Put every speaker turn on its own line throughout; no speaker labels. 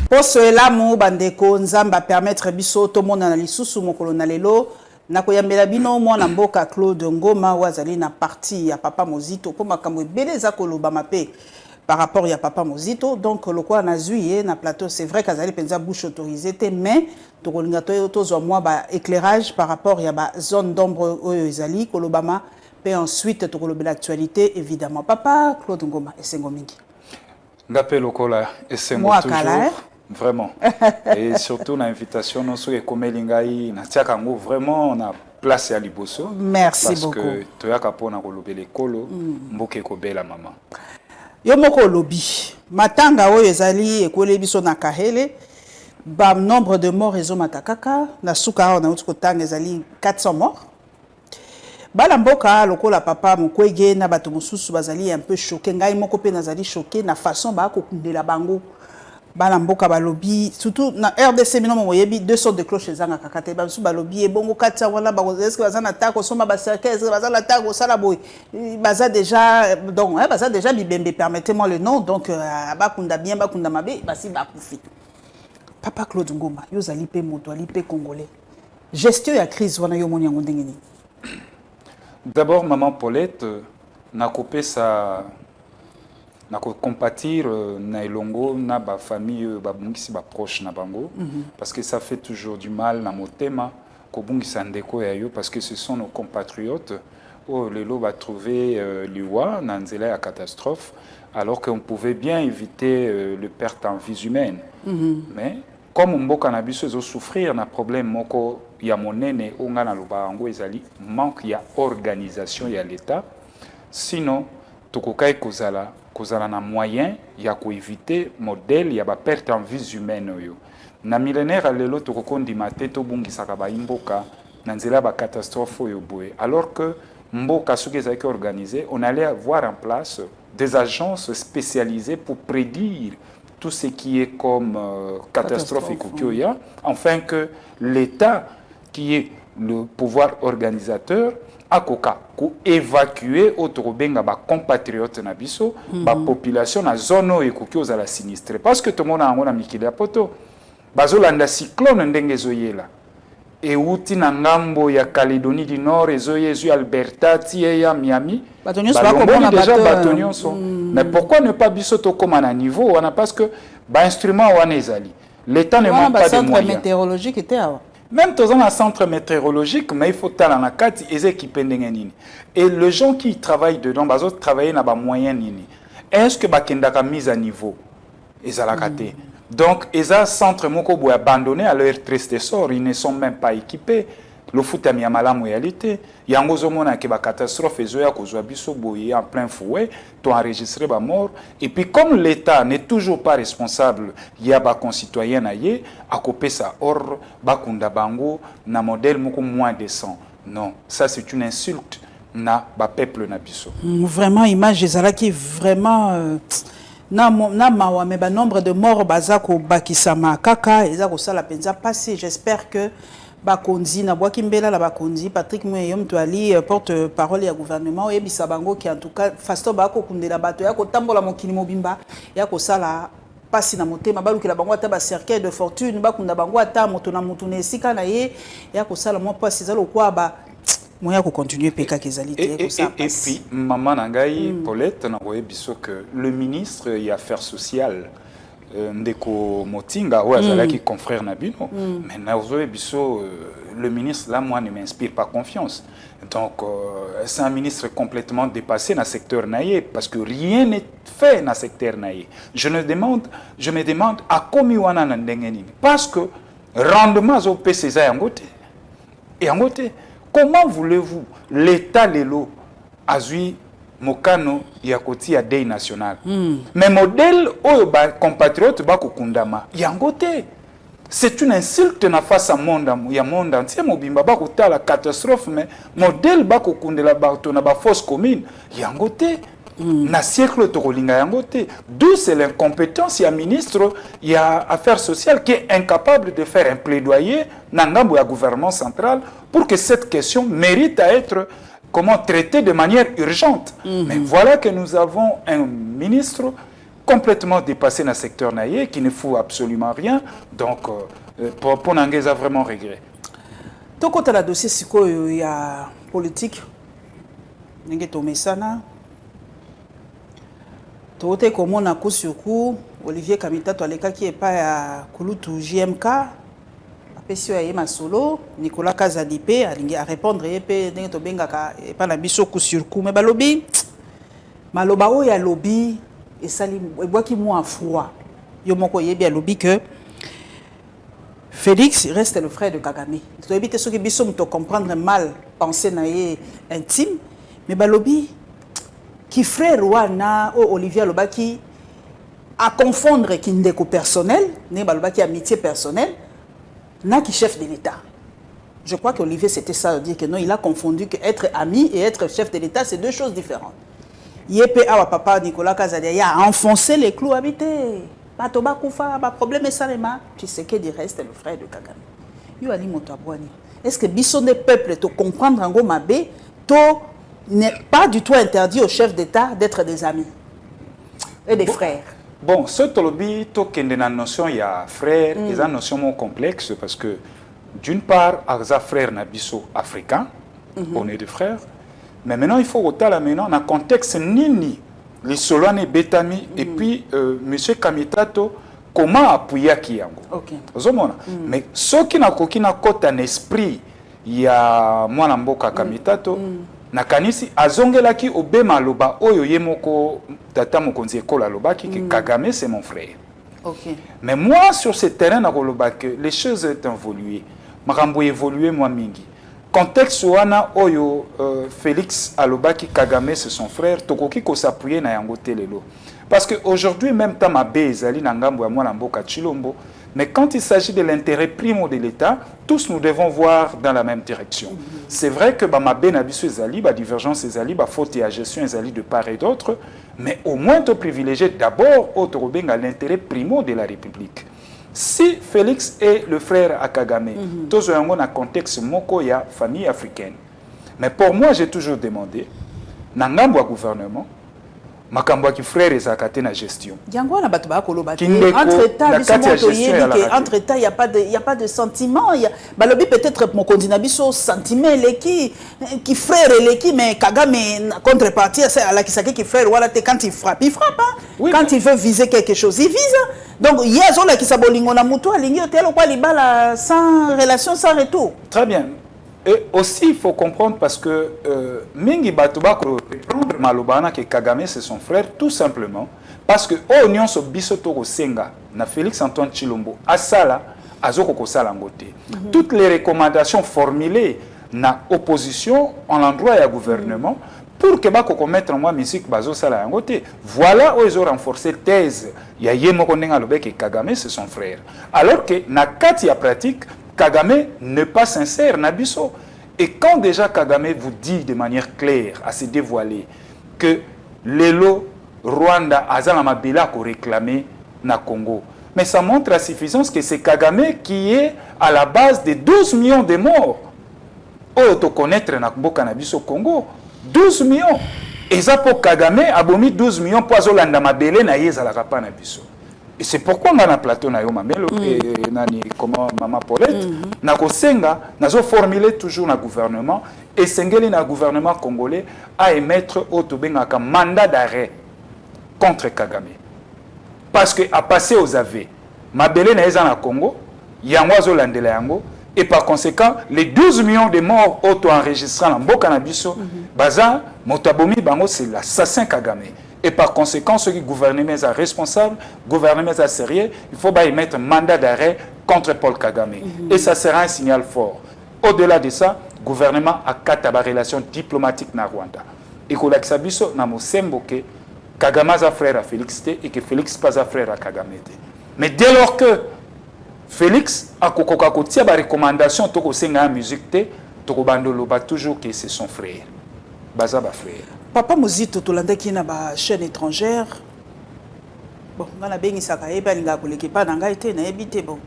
Poso elamu bandeko nzamba permettre biso to mona na lisusu mokolo na lelo na koyambela bino mwana mboka Claude Ngoma wazali na parti ya Papa Mozito po makambo ebele za koloba mape par rapport ya Papa Mozito. Donc lokwa na zuiye na plateau, c'est vrai qu'azali penza bouche autorisée te, mais to kolinga to zo moi ba éclairage par rapport ya ba zone d'ombre oyo ezali kolobama pe ensuite to kolobela l'actualité évidemment. Papa Claude Ngoma esengo mingi
ngape lokola esengo toujours vraiment et surtout l'invitation non so ekomelingai na tiakango vraiment na place ya liboso.
Merci
parce
beaucoup
parce que toyaka pona kolobela ekolo mboke kobela mama
yo moko lobi matanga oyo ezali ekole biso na kahele ba nombre de morts ezo matakaka na suka na utiko tanga ezali 400 morts. Bala mboka lokola papa mukwege na bato mususu bazali un peu choqué, ngai moko pe nazali choqué na façon ba ko kundela bango. Bala mboka balobi surtout na RDC mino moyebi 200 de cloches zanga kakate ba musu balobi ebongo katsa wana ba est-ce que bazana tako soma ba cercle est-ce que bazana tako sala boy baza déjà donc baza déjà bibembe, permettez-moi le nom, donc bakunda bien bakunda mabe basi bakufi. Papa Claude Ngoma yo zali pe moto ali pe congolais, gestion ya crise wana yo moni yango ndenge nini?
D'abord, maman Paulette, na coupé sa, na compatir na elongo na ba famille ba bungisi ba proche na bango, parce que ça fait toujours du mal na motema ko bungisa ndeko ya yo, parce que ce sont nos compatriotes. Oh, lelo va trouver liwa na nzela ya catastrophe, alors qu'on pouvait bien éviter le perte en vies humaines. Mais comme mboka na biso ezo souffrir na problème moko ya monene onga na lobango ezali manque ya organisation ya l'état, sinon tokokai kozala na moyen ya ko éviter modèle ya ba perte en vies humaines oyo na millénaire lelo tokokondi mateto bungisaka ba imboka na nzela ba catastrophe oyo boye, alors que mboka soki ezaki organisé, on allait avoir en place des agences spécialisées pour prédire tout ce qui est comme catastrophe économique, afin que l'État, qui est le pouvoir organisateur, a évacuer autour benga ba compatriotes na biso, ba population na zone économique à la sinistre. Parce que tout le monde a un mikili a poto, bazolanda cyclone ndenge zoyela. Et outi na ngambo ya Calédonie du Nord, ezoyezu Alberta, ya Miami, déjà batonion sont. Mais pourquoi ne pas bisoto comme à niveau? Parce que bah instrument wanezali. L'État ne manque pas de moyens.
Centre météorologique était avant.
Même dans un centre météorologique, mais il faut aller en akati et équiper nini. Et les gens qui travaillent dedans, bazo travailler na ba moyen nini. Est-ce que ba kendaka mise à niveau? Ezalakate. Donc, les centres sont abandonnés à leur triste sort, ils ne sont même pas équipés. Le foot a mis à malam réalité. Il y a une catastrophe en plein fouet, tu as enregistré la mort. Et puis, comme l'État n'est toujours pas responsable, il y a des concitoyens à couper ça hors, bakunda bango, na modèle moins décent. Non, ça c'est une insulte na ba peuple na biso.
Vraiment, image ezala qui vraiment na mawa mais ba nombre de morts bazako bakisama kaka ezako sala penza passé. J'espère que bakonzi na bwaki mbela la bakonzi Patrick Moyo mtu ali porte-parole ya gouvernement et bisabango qui en tout cas fasto bako kundela bato ya ko tambola mokili mobimba ya ko sala pasi na motema balukela bango ata ba cercueil de fortune bakunda bango ata moto na mutu na esika na ye ya ko sala mo pasi zalo kwa ba moya ko continuer peka kezalité ko ça.
Et puis maman nangai Paulette na biso que le ministre des Affaires sociales Ndeko Motinga ou azalaki confrère Nabino, mais naozoe biso le ministre là moi ne m'inspire pas confiance. Donc c'est un ministre complètement dépassé dans le secteur naïe parce que rien n'est fait dans le secteur naïe. Je me demande à combien wana ndengeni parce que rendement au PCA yangote et yangote. Comment voulez-vous l'État lelo azui mokano ya koti ya deuil national mais modèle oyo ba compatriote ba kokundama yangote c'est une insulte na face à monde ya monde entier mobimba ba kotala catastrophe mais modèle ba kokundela ba to na ba force commune yangote na siècle tokolinga yangote, d'où c'est l'incompétence ya ministre ya affaires sociales qui est incapable de faire un plaidoyer na ngambo ya gouvernement central pour que cette question mérite à être traitée de manière urgente. Mais voilà que nous avons un ministre complètement dépassé dans le secteur naïe, qui ne fout absolument rien. Donc, pour Nangue, ça vraiment regret.
Donc, quand tu as le dossier, il y a politique. Nangue Tomesana. Tu as comme on a coup sur coup. Olivier Kamita, tu as les cas qui est pas à Kouloutou JMK. Apesio ya yema solo. Nicolas Kazadipe a répondre. Et puis, pas la biso coup sur coup. Mais balobi. Maloba o ya lobby. Et ça, il boit qui m'a froid. Yo moko yebi a lobby que Félix reste le frère de Kagame. Tu dois éviter ceux qui bisou te comprendre mal, penser naïe intime. Mais balobi qui frère wana o Olivier Lobaki à confondre qui ndeko personnel, né baloba qui amitié personnelle, na qui chef de l'État. Je crois que Olivier c'était ça de dire que non, il a confondu que être ami et être chef de l'État c'est deux choses différentes. Yépe awa papa Nicolas Kazadi a enfoncé les clous habités. Batoba Koufa, ba problème est salema. Tu sais que du reste le frère de Kagame. Yo ali motabwani. Est-ce que bison des peuples te comprendre en Gomabé, to n'est pas du tout interdit au chef d'État d'être des amis et des frères.
Bon, ce tolobi to kende na notion ya frère, et une notion complexe parce que d'une part, arza frère na biso africain, on est des frères. Mais maintenant, il faut retarder maintenant dans le contexte nini, les Solane Betami, et puis M. Kamitato, comment appuyer Kiyango.
Ok.
Mais ce qui n'a qu'un esprit, il y a moi Mboka Kamitato, na kanisi azongelaki obema loba oyo yemoko tata mokonzi ekola lobaki que Kagame c'est mon frère.
Ok.
Mais moi sur ce terrain na loba que les choses ont évolué. Makambo évolué moi mingi. Contexte wana oyo Félix alobaki Kagame c'est son frère tokoki ko s'appuyer na yango telelo parce que aujourd'hui même Tamabe ezali na ngambo ya mwana mboka Chilombo mais quand il s'agit de l'intérêt primo de l'État tous nous devons voir dans la même direction. C'est vrai que Mabe na biso ezali ba divergence ezali ba faute et gestion ezali de part et d'autre mais au moins to privilégier d'abord autre benga l'intérêt primo de la République. Si Félix est le frère à Kagame, tous ont un contexte moko ya famille africaine. Mais pour moi, j'ai toujours demandé, dans le gouvernement, makambo ki frère et zakate na gestion.
Yango na bato ba koloba entre État entre État il y a pas de sentiment, il y a balobi peut-être mon candidat biso sentiment les qui frère les qui mais Kagame contrepartie c'est à la qui frère voilà quand il frappe hein? Oui, quand il veut viser quelque chose il vise. Donc il y a zola qui sabolingo na muto alingi hotel quoi libala sans relation sans retour.
Très bien. Et aussi, il faut comprendre parce que Mingi Batuba prendre Malobana que Kagame c'est son frère tout simplement parce que Union so bisoto ko senga na Félix Antoine Chilombo asala azoko ko sala ngote. Toutes les recommandations formulées na opposition en l'endroit et à gouvernement pour que bako commettre moi musique bazo sala ngote. Voilà où ils ont renforcé thèse ya yemo konenga lobe que Kagame c'est son frère. Alors que na kati ya pratique Kagame n'est pas sincère, Nabiso. Et quand déjà Kagame vous dit de manière claire, à se dévoiler, que l'élo Rwanda Azala Mabila ko réclamé na Congo, mais ça montre à suffisance que c'est Kagame qui est à la base des 12 millions de morts. Auto connaître na Nabiso Congo, 12 millions. Et ça pour Kagame a bomi 12 millions pour Azolanda Mabele na Yezala Rapa Nabiso. Et c'est pourquoi on a un plateau na yo mamelo et nani comment maman Paulette na kosenga nazo formuler toujours na gouvernement et sengeli na gouvernement congolais à émettre un mandat d'arrêt contre Kagame parce que à passer aux aveux mabele na eza na Congo yango azolandela yango et par conséquent les 12 millions de morts auto-enregistrés na mboka na biso baza motabomi bango c'est l'assassin Kagame. Et par conséquent, ceux qui gouvernent sont responsables, gouvernent sont sérieux, il faut émettre un mandat d'arrêt contre Paul Kagame. Et ça sera un signal fort. Au-delà de ça, le gouvernement a quatre relations diplomatiques na Rwanda. Et que l'Axabiso n'a pas que Kagame est frère à Félix et que Félix n'est pas frère à Kagame. Mais dès lors que Félix a des recommandations de la musique, toujours que c'est son frère. Baza ba frère.
Papa Mozito tolandaki na ba chaîne étrangère. Bon, ngana bengi saka eba linga koleki pa nanga été na ebité bon.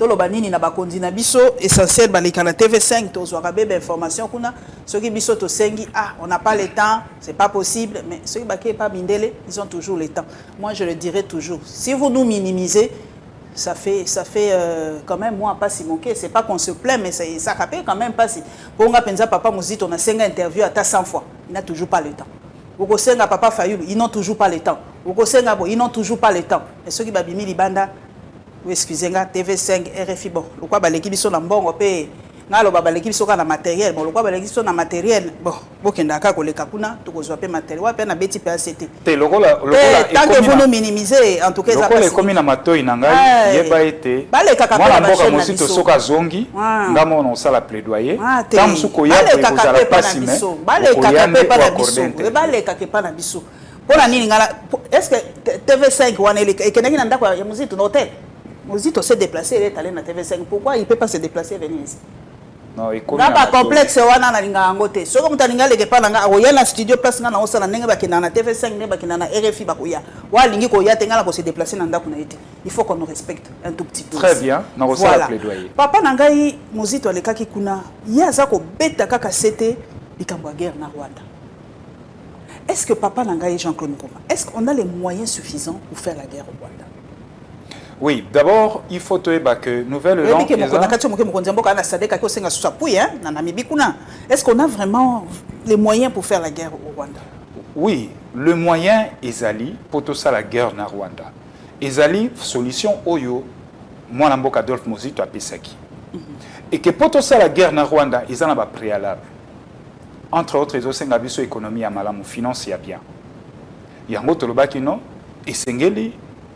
toloba nini na bakondi na biso essentiel baleka na TV5 tozwaka bebe information kuna soki biso tosengi on n'a pas le temps, c'est pas possible, mais ceux qui pas mindele, ils ont toujours le temps. Moi je le dirais toujours, si vous nous minimisez, ça fait quand même moi pas si manqué, c'est pas qu'on se plaint, mais ça rappelle quand même pas si pour nga penza papa Mouzito on a 5 interviews à 100 fois, il n'a toujours pas le temps. Oko senga papa Fayoulou, ils n'ont toujours pas le temps. Oko senga bo, ils n'ont toujours pas le temps. Et ceux qui babimi libanda, excusez-moi, TV5 RFI bon, le quoi baleki biso na mbongo pe ngalo babaleki biso na matériel, bon le quoi baleki biso na matériel, bon bokenda ka koleka kuna tokozwa pe matériel wa pe na beti PACT.
Te lokola
tant que vous nous minimisez en tout cas ça
passe. Lokola komi na matoi na ngai yeba ete.
Baleka ka
mwana mboka Mouzito soka zongi ngamo na sala plaidoyer. Tam suko ya ko zala pasi me.
Baleka ka pe pa na biso. Baleka ke pa na biso. Pona nini ngala est-ce que TV5 wana ele ekenaki na ndako ya Mouzito na hôtel? Mouzito s'est déplacé, il est allé dans TV5. Pourquoi il ne peut pas se déplacer et venir ici?
Non, il
n'a pas complexe. Wana na linga angote. So comme talinga leke pa nanga oya na studio place na osala ndenge bakina na TV5 ne bakina na RFI bakoya. Wa lingi ko ya tenga la ko se déplacer na ndako na été. Il faut qu'on nous respecte un tout petit peu.
Très bien. Na osala plaidoyer.
Papa nangai Mouzito alekaki kuna ya za ko beta kaka sete likambo ya guerre na Rwanda. Est-ce que papa nangai Jean-Claude Nkoma, est-ce qu'on a les moyens suffisants pour faire la guerre au Rwanda?
Oui, d'abord, il faut que nouvelle langue.
Est-ce qu'on a vraiment les moyens pour faire la guerre au Rwanda?
Oui, le moyen Ezali pour tout ça la guerre na Rwanda. Ezali solution oyo moi namboka Adolphe Mouzito apesaki. Et que pour tout ça la guerre na Rwanda, ils en ont préalable. Entre autres, ils ont senga biso économie à malamu finance ya bien. Yango tolobaki non et sengeli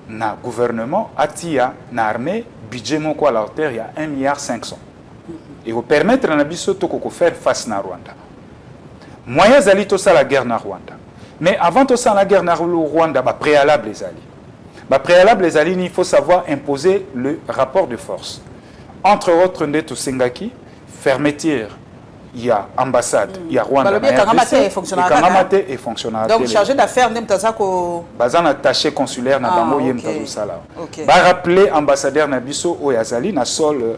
na gouvernement atia na armée budget moko à la hauteur il y a 1,5 milliard et vous permettre na biso to ko faire face na Rwanda moyen zali to ça la guerre na Rwanda mais avant to ça la guerre na Rwanda ba préalable les alliés il faut savoir imposer le rapport de force entre autres ndeto sengaki fermeture il y a ambassade, il y a Rwanda.
Et fonctionnaire. Donc, chargé d'affaires,
bazan attaché consulaire na bango yem tazosala. Ba rappeler ambassadeur na biso o yazali na sol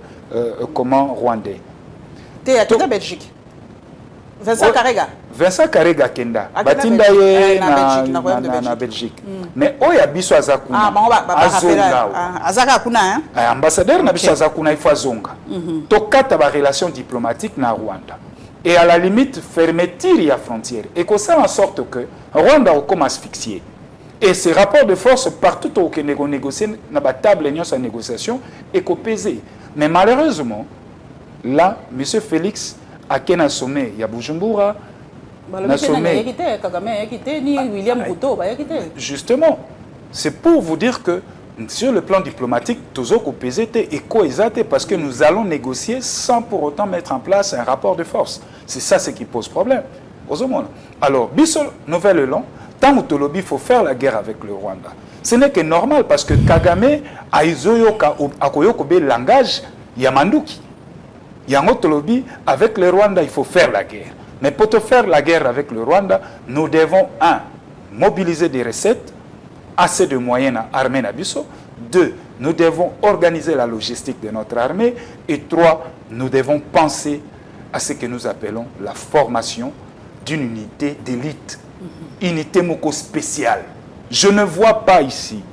comment rwandais.
Té à Belgique.
Vincent Karega kenda. Batinda ye na Belgique. Mais o ya biso azakuna.
Azaka kuna hein.
Ambassadeur na biso azakuna il faut zonga. Tokata ba relation diplomatique na Rwanda. Et à la limite, fermeture la frontière. Et que ça en sorte que Rwanda comme asphyxié. Et ces rapports de force partout où on négocie, dans la table de négociation, et qu'on pèse. Mais malheureusement, là, M. Félix a qu'un sommet, il y a Bujumbura, un sommet. Justement, c'est pour vous dire que sur le plan diplomatique, toujours pesé et coexaté parce que nous allons négocier sans pour autant mettre en place un rapport de force. C'est ça ce qui pose problème. Alors, Bissol, nouvelle long, tant que il faut faire la guerre avec le Rwanda. Ce n'est que normal parce que Kagame a le langage Yamanduki. Yangotolobi, avec le Rwanda, il faut faire la guerre. Mais pour te faire la guerre avec le Rwanda, nous devons, mobiliser des recettes, assez de moyens à l'armée Nabiso. 2, nous devons organiser la logistique de notre armée. Et 3, nous devons penser à ce que nous appelons la formation d'une unité d'élite. Unité moko spéciale. Je ne vois pas ici.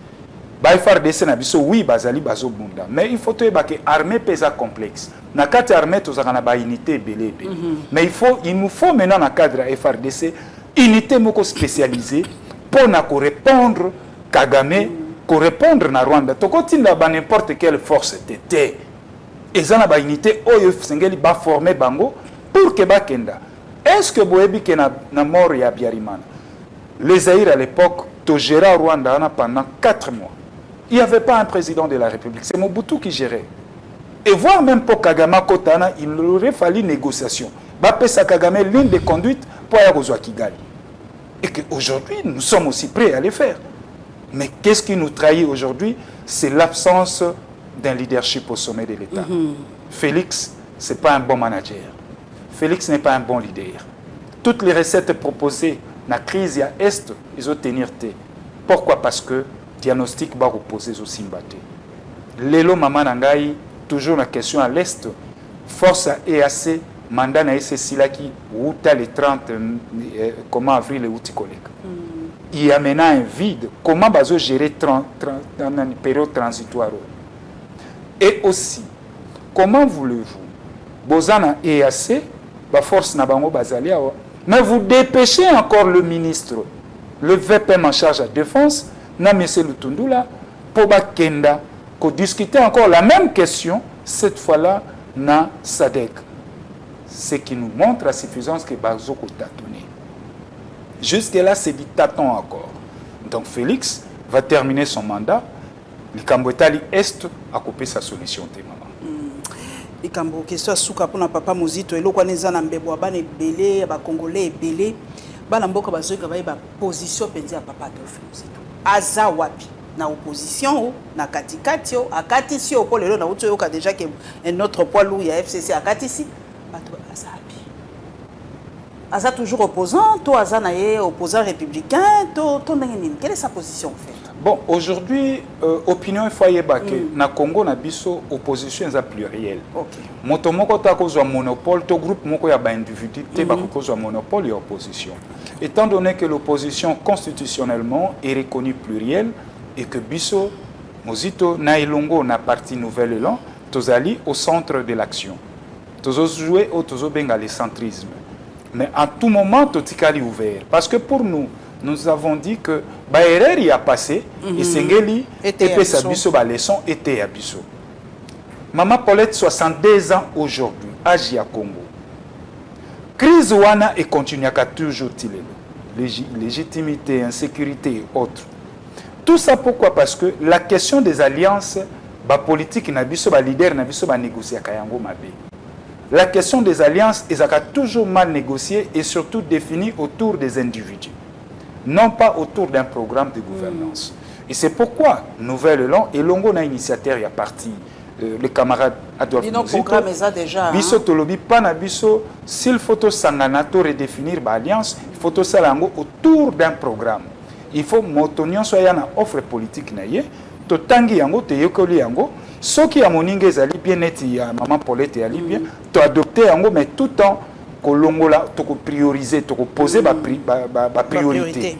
FARDC Nabiso, oui, Bazali Bazo Bunda. Mais il faut que l'armée pèse complexe. Dans le armée, tu as une unité belé. Mais il nous faut maintenant, dans le cadre de FARDC, unité moko spécialisée pour répondre Kagame, pour répondre na Rwanda. Tu as n'importe quelle force t'était. Et ça na unité oyo sengeli ba former bango pour que bakenda. Est-ce que boebi ke na mort ya Biarimana? Les Zaïre à l'époque to géra Rwanda pendant 4 mois. Il n'y avait pas un président de la République, c'est Mobutu qui gérait. Et voire même pour Kagame Kotana, il aurait fallu négociation. Ba pesa Kagame ligne de conduite pour aller Kigali. Et qu'aujourd'hui, nous sommes aussi prêts à le faire. Mais qu'est-ce qui nous trahit aujourd'hui? C'est l'absence d'un leadership au sommet de l'État. Félix, ce n'est pas un bon manager. Félix n'est pas un bon leader. Toutes les recettes proposées dans la crise à Est, ils ont tenu tête. Pourquoi? Parce que le diagnostic va reposer au Simbate. Lelo Maman Nangai, toujours la question à l'Est, force à EAC, mandat na Silaki, ou le 30 comment avril et août collègue. Il y a maintenant un vide. Comment bazo gérer dans une période transitoire? Et aussi, comment voulez-vous, Bozana EAC, la force n'a pas bazalia, mais vous dépêchez encore le ministre, le VPM en charge de la défense, na M. Lutundula, pour Bakenda, pour discuter encore la même question, cette fois-là, na SADC. Ce qui nous montre la suffisance que Bazoko t'a donné. Jusque-là, c'est du tâton encore. Donc Félix va terminer son mandat. Le Cambotali Est a coupé sa solution, maman.
Le Cambo, question à Souka pour papa Mozito, et l'eau qu'on est en Mbebo, ban belé, ba Congolais belé, ban Mboka bazoka ba position pendia papa Adolphe Mozito. Aza wapi na opposition na katikati a katisi au pôle na uto yoka déjà que un autre poids lourd il y a FCC a katisi bato azapi. Aza toujours opposant, toi Aza naé opposant républicain, toi quelle est sa position en fait?
Bon, aujourd'hui, opinion foyer baké na Congo na biso opposition est plurielle.
OK.
Moto moko ta kozwa monopole, to groupe moko ya ba individu te ba kozwa monopole ya opposition. Étant donné que l'opposition constitutionnellement est reconnue plurielle et que biso Mozito na Ilongo na parti Nouvelle Élan, tozali au centre de l'action. Tozo jouer au tozo benga le centrisme. Mais à tout moment totikali ouvert parce que pour nous avons dit que Baerre y a passé et Sengeli et sa biso ba leçon était à biso. Maman Paulette 62 ans aujourd'hui, âge à Congo. Crise wana et continue à toujours légitimité, insécurité et autres. Tout ça pourquoi? Parce que la question des alliances, ba politique na biso ba leader na biso ba négocier kayango mabe. La question des alliances est toujours mal négociée et surtout définie autour des individus, non pas autour d'un programme de gouvernance. Et c'est pourquoi Nouvelle Élan et Longo na initiateur y a parti le camarade Adolphe Mozito. Biso tolobi pana biso s'il faut sangana to redéfinir ba alliance, il faut salango autour d'un programme. Il faut motonyon soya na offre politique na ye, to tangi yango te yekoli yango. Ce qui a mon ingézali bien net, il y a maman Paulette et Ali bien, tu as adopté en mais tout le temps que tu prioriser, tu poser ma priorité.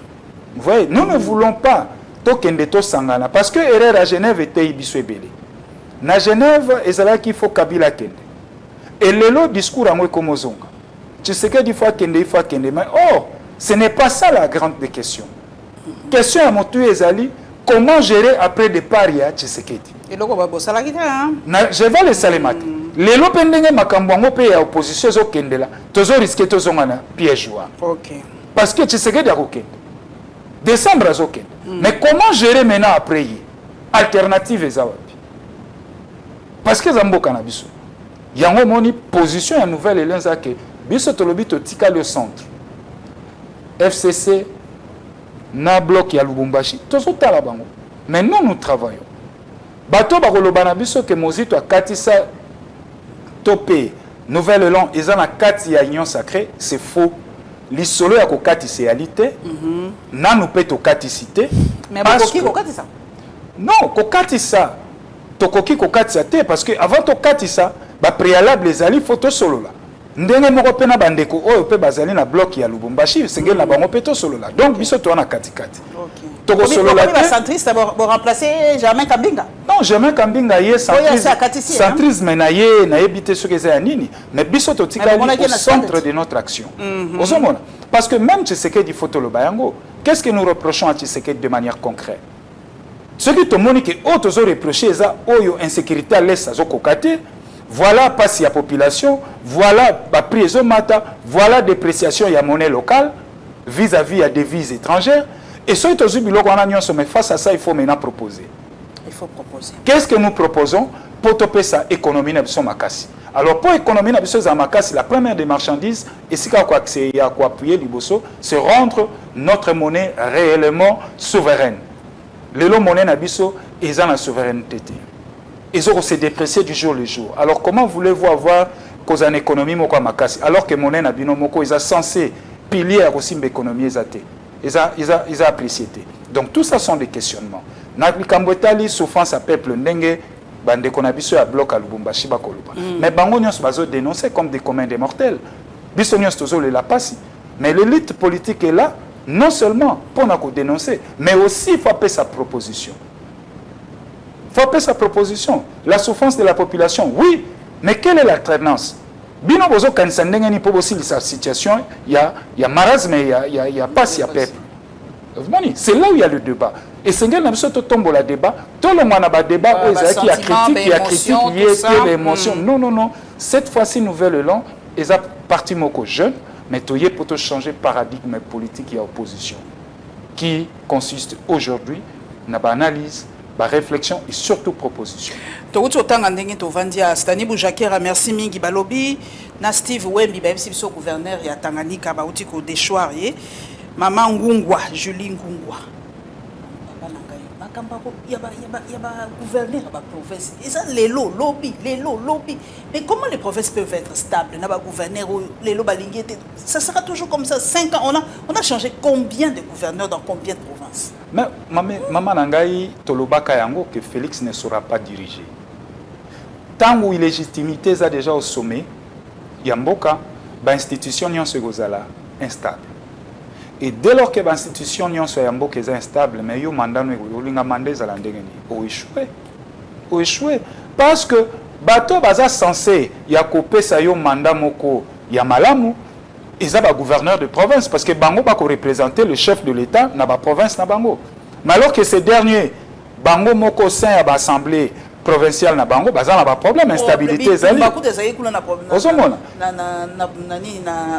Vous voyez, nous ne voulons pas to sangana parce que erreur à Genève était ibiso ebele. Na Genève, ezala qu'il faut Kabila kende. Et le discours à moi comme zonga. Tu sais que des fois kende, il faut kende, mais oh, ce n'est pas ça la grande question. Question à mon tué ezali, comment gérer après départ ya Tshisekedi? Je vais le salemate. Les lopendenge makambwango pe ya opposition zo kendela. Tozo risquer tozo ngana piège wa.
OK.
Parce que Tshisekedi a kokende. Décembre zo kende. Mais comment gérer maintenant après yi? Alternative ezawapi. Parce que zamboka na biso. Yango moni position ya nouvelle elenza ke biso tolobi to tika le centre. FCC na bloc ya Lubumbashi. Tozo tala bango. Mais nous travaillons. Bato bakoloba na biso ke Mozito akatisa topé Nouvelle Élan eza na kati ya union sacrée, c'est faux. Lisolo ya kokatisa réalité. Nanu pe to katisité.
Mais bakoki kokatisa?
Non, kokatisa. Tokoki kokatisa te parce que avant to katisa, ba préalable les ali photo solo là. Ndenge moko pe na bandeko oyo pe bazali na bloc ya Lubumbashi, sengeli na bango pe to solo là. Donc biso to na katikati.
OK.
Toko solo la
te centriste pour remplacer Germain Kambinga.
Non, Germain Kambinga yé centrisme na yebité ce que c'est nini, mais biso to tika au centre de notre action. Osomona parce que même Tshisekedi photo le bayango, qu'est-ce que nous reprochons à Tshisekedi de manière concrète? Ce qui te montre que autres ont reproché ça oyo insécurité à l'est zo kokate, voilà passe la population, voilà ba prix mata, voilà dépréciation ya monnaie locale vis-à-vis à devises étrangères. Et ce qui est mais face à ça, il faut maintenant proposer.
Il faut proposer.
Qu'est-ce que nous proposons pour topper sa économie makasi? Alors pour l'économie makasi, la première des marchandises, et c'est quoi appuyer l'Iboso, c'est rendre notre monnaie réellement souveraine. Le monnaie nabiso est dans la souveraineté. Ils ont se déprécié du jour le jour. Alors comment voulez-vous avoir cause en économie makasi alors que monnaie nabino moko est censé pilier à aussi l'économie zate. Ils ont apprécié. Donc tout ça sont des questionnements. Nakambotali souffrance à peuple ndenge bande qu'on a biso ya bloc à Lubumbashi bakoloba. Mais bango nyonso bazo dénoncer comme des communs des mortels. Biso nyonso tozo le la passe. Mais l'élite politique est là non seulement pour nous dénoncer, mais aussi il faut appeler sa proposition. Il faut appeler sa proposition. La souffrance de la population, oui, mais quelle est l'alternance? Bino bozo kanisa ndenge ni pour aussi sa situation, il y a marasme, il y a pas, il y a peuple. C'est là où il y a le débat. Et c'est là où tombe le débat. Tout le monde a un débat qui a critique, qui a critique, qui a l'émotion. Non, non, non. Cette fois-ci, nouvelle long, ils ont parti moko jeune, mais tout y est pour changer le paradigme politique et opposition, qui consiste aujourd'hui dans l'analyse, la réflexion et surtout proposition.
Merci mingi balobi na Steve Wembi biso gouverneur ya Tanganyika bauti ko déchoir ye Maman Ngungwa Julie Ngungwa papa nangai makamba ko yaba gouverneur ba province et ça lelo lobby mais comment les provinces peuvent être stables na ba gouverneur lelo balingi ça sera toujours comme ça 5 ans on a changé combien de gouverneurs dans combien de provinces.
Mais maman nangai tolobaka yango que Félix ne saura pas diriger. Tant où illégitimité est déjà au sommet, il y a une institution instable. Et dès lors que l'institution est instable, mais il y a un mandat qui échoué. Parce que bateau est censé couper ça mandat moko ya malamu et ça gouverneur de province parce que bango va représenter le chef de l'État dans la province na bango. Mais alors que ces derniers bango moko sein à l'assemblée provincial na bango bazana ba problème instabilité ezali
na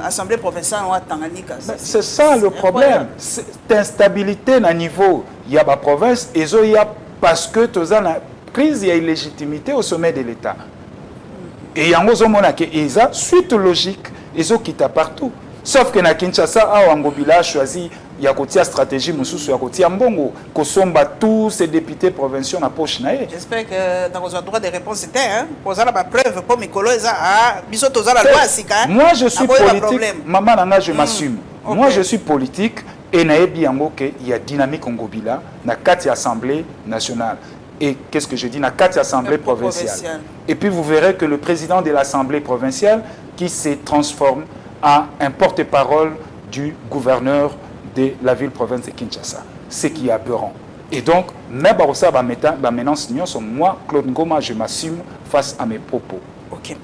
assemblée provinciale wa Tanganyika.
C'est ça le problème, cette instabilité na niveau ya ba province ezo ya parce que tozana crise ya illégitimité au sommet de l'État. Et yango zomona ke eza suite logique ezo kita partout sauf que na Kinshasa a Angobila a choisi il y a une stratégie, il y a mbongo kosomba tous ces députés provinciaux na poche na ye.
J'espère que dans vos droits de réponse c'était hein poser la preuve pour Mikolo eza ah biso toza la loi sika.
Moi je suis politique, maman nanga je m'assume. Moi je suis politique et naebi yango que il y a dynamique Ngobila na 4 assemblée nationale. Et qu'est-ce que je dis na 4 assemblées provinciales. Et puis vous verrez que le président de l'assemblée provinciale qui se transforme en un porte-parole du gouverneur de la ville-province de Kinshasa. Ce qui est aberrant. Et donc, même si moi, Claude Ngoma, je m'assume face à mes propos.
Ok.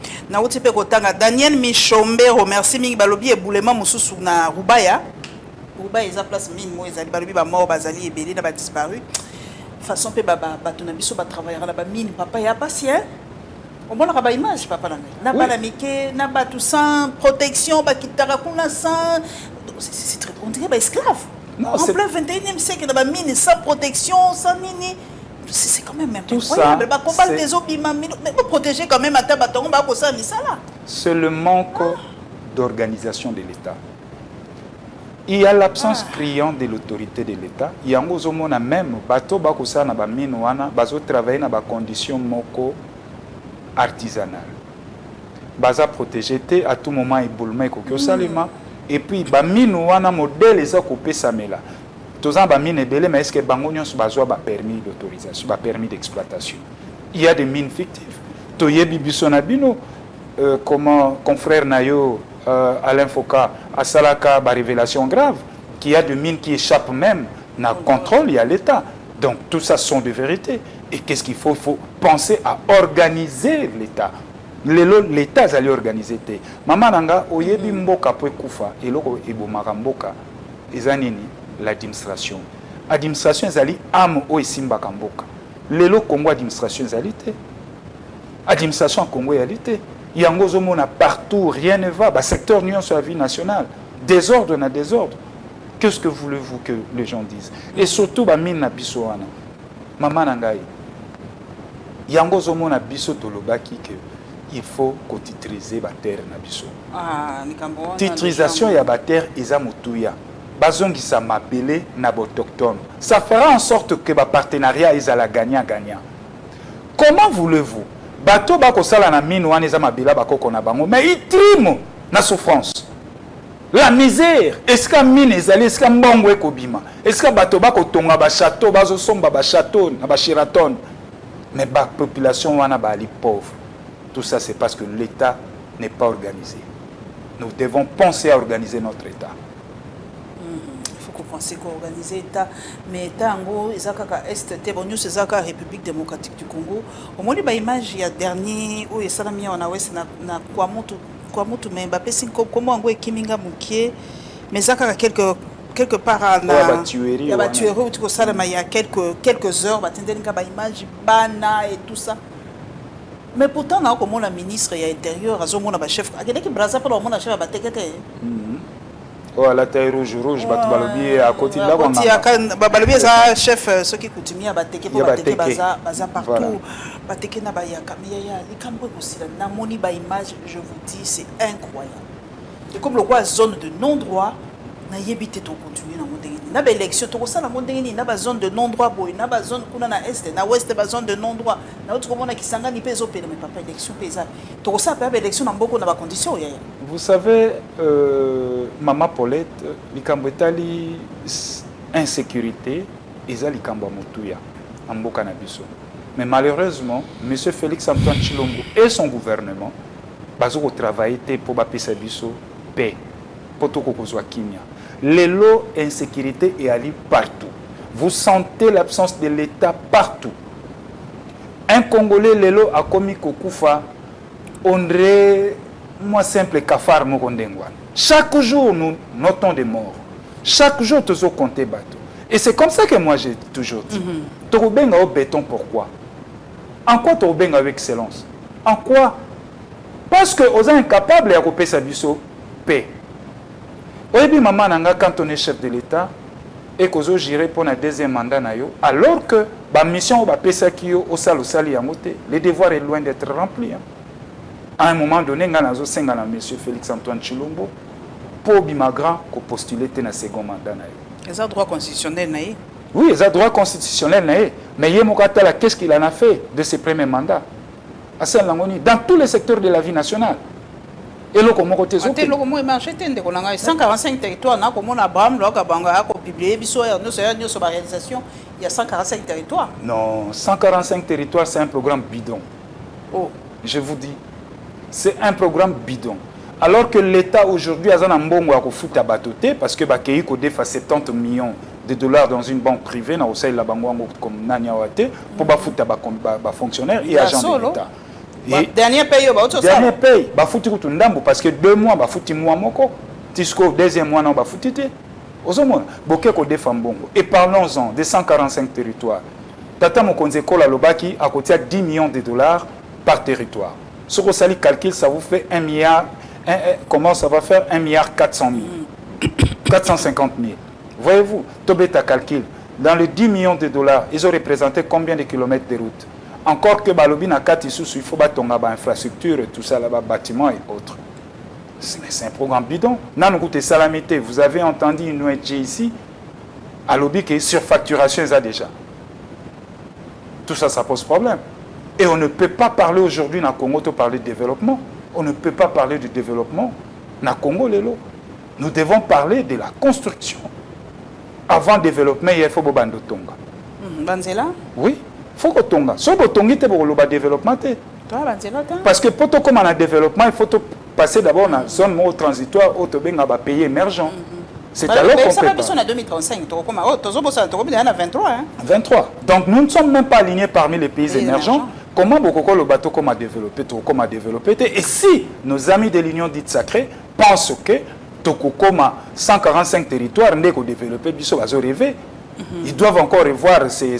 Daniel Michombe, remercie Mingi Balobi et Boulema Moussou na Rubaya. Rubaya, ils ont place mine, moi, ils ont Balobi, mort, Bazali et Bélé, ils ont disparu. Façon, pe baba, batunabiso, ba travailler à la mine, papa, il y a pas si, hein? On voit la image, papa, n'a pas la miké, n'a pas tout sans protection, ba kitarakuna sans. C'est très. On dirait esclave. En plein 21e siècle, dans la mine, sans protection, sans nini. C'est quand même incroyable. Mais pour protéger quand même à Tabaton,
c'est le manque d'organisation de l'État. Il y a l'absence criante de l'autorité de l'État. Il y a un même bateau bakosa na ba mine wana bazo travailler na ba conditions moko artisanales. Baza protégé à tout moment éboulement ko salema. Et puis, ba mine wana modèle les a coupé samela. Tous ans ba mine belé mais est-ce que bango nyonso bazwa ba permis d'autorisation, ba permis d'exploitation. Il y a des mines fictives. Toyebi bisona bino comment confrère Nayo Alain Foucault à Salaka ba révélation grave qu'il y a des mines qui échappent même na contrôle il y a l'État. Donc tout ça sont des vérités. Et qu'est-ce qu'il faut? Il faut penser à organiser l'État. L'État allait organiser. Maman nanga oyebi mboka po kufa eloko ebomaka mboka ezanini l'administration. Administration ezali am o esimbaka mboka. Lelo Congo administration ezalité. Administration Congo ezalité. Yango zomona partout rien ne va, ba secteur nuance sur la vie nationale. Désordre na désordre. Qu'est-ce que voulez-vous que les gens disent? Et surtout ba mine na biso wana. Maman nanga yango zomona biso tolobaki que il faut titriser la terre na biso. Titrisation ya ba terre eza mutuya. Bazongisa mabele na autochtone. Ça fera en sorte que ba partenariat ezala gagnant-gagnant. Comment voulez-vous? Bato bako sala na mine wana eza mabela bakoko na bango mais il trime na souffrance. La misère, est-ce que mine ezali, est-ce que mbongo ekobima? Est-ce que bato bako tonga ba château, bazo somba ba château na ba Sheraton? Mais la population est pauvre. Tout ça, c'est parce que l'État n'est pas organisé. Nous devons penser à organiser notre État.
Il faut qu'on pense à organiser l'État. Mais l'État, en gros, c'est la République démocratique du Congo. Au moins, il image, il y a dernier, où il y a mis en Ouest, na Kwamutu, mais comment en gros, Kiminga Moukier, mais ça, quelque part, il y a tuerie, il y a quelques heures, il y a image, Bana et tout ça. Mais pourtant, comme la ministre et l'intérieur, le chef, il y a des Brazza pour le chef à Batekete.
Oh, à la taille rouge, Balobi à côté de là.
Balobi est un chef, ceux qui continuent à Bateke pour Bateke Baza partout. Bateke na Bayaka. Mais il y a les Cambouis aussi, la Namoni ba image, je vous dis, c'est incroyable. Et comme le roi zone de non-droit, na yebite to continuer na monde ngini na ba élection to ça na monde ngini na ba zone de non-droit boy na ba zone kuna na est na ouest ba zone de non-droit na autre komona kisanga ni peso pele mais papa élection pesa to ça pa élection na mboko na ba condition yaya.
Vous savez, Maman Paulette, likambo etali insécurité eza likambo motuya en mboka na biso. Mais malheureusement, M. Félix Antoine Tshilombo et son gouvernement bazo travailler pour bapesa biso paix pour tout kokozwa kimia. L'élo insécurité est allée partout. Vous sentez l'absence de l'État partout. Un Congolais, l'élo a commis Kokufa, on dirait, moi simple cafard Mokondengwan. Chaque jour, nous notons des morts. Chaque jour, nous avons compté bateau. Et c'est comme ça que moi j'ai toujours dit. Torubenga au béton, pourquoi? En quoi Torubenga avec excellence? En quoi? Parce que aux incapables de couper sa biso paix. Oui, maman, quand on est chef de l'État, et qu'on a géré pour un deuxième mandat, alors que la mission le devoir est loin d'être rempli. À un moment donné, on a M. Félix Antoine Tshilombo pour Bimagra pour postuler dans le second mandat.
Est-ce un droit constitutionnel?
Oui, c'est un droit constitutionnel. Mais qu'est-ce qu'il en a fait de ses premiers mandats? Dans tous les secteurs de la vie nationale. Et le comment côté
145 territoires, na comme on a Bam, a publié réalisation, il y a 145 territoires.
Non, 145 territoires, c'est un programme bidon.
Oh.
Je vous dis, c'est un programme bidon. Alors que l'État aujourd'hui a un mbongo à foutre à batoté parce que Bakei Kodé fait 70 millions de dollars dans une banque privée, na osai la bango comme Nanyawate pour foutre à fonctionnaires et agents de l'État.
Dernier pays,
dernier pays, parce que 2 mois, fouti mois moko, tisco deuxième mois non fouti te. Ozomona, boké ko défend bongo. Et parlons-en des 145 territoires. Tata Mokonze Kola Lobaki a coté 10 millions de dollars par territoire. Ce que ça calcule, ça vous fait 1 milliard. Comment ça va faire 1 milliard 400 000, 450 000. Voyez-vous, Tobeta calcule. Dans les 10 millions de dollars, ils ont représenté combien de kilomètres de route? Encore que Balobi na kati sous il faut batonga ba infrastructure tout ça là-bas bâtiments et autres. C'est un programme bidon. Nan goûté salamité, vous avez entendu une ONG ici à lobby qui est surfacturation ça déjà. Tout ça ça pose problème. Et on ne peut pas parler aujourd'hui dans Congo de parler de développement. On ne peut pas parler de développement dans Congo lelo. Nous devons parler de la construction. Avant développement, il faut bobando tonga.
Banzela?
Oui. Il faut que tonga. Si vous tonga, le développement. Parce que pour tout comme on a développement, il faut passer d'abord dans la zone transitoire où tu as pays émergent. C'est alors qu'on peut pas.
Ça va 2035. Tu as 23.
23. Donc nous ne sommes même pas alignés parmi les pays émergents. Comment beaucoup le bateau comme a développé, et si nos amis de l'Union dite sacrée pensent que Tokokoma 145 territoires n'est qu'au développé, ils doivent encore revoir ces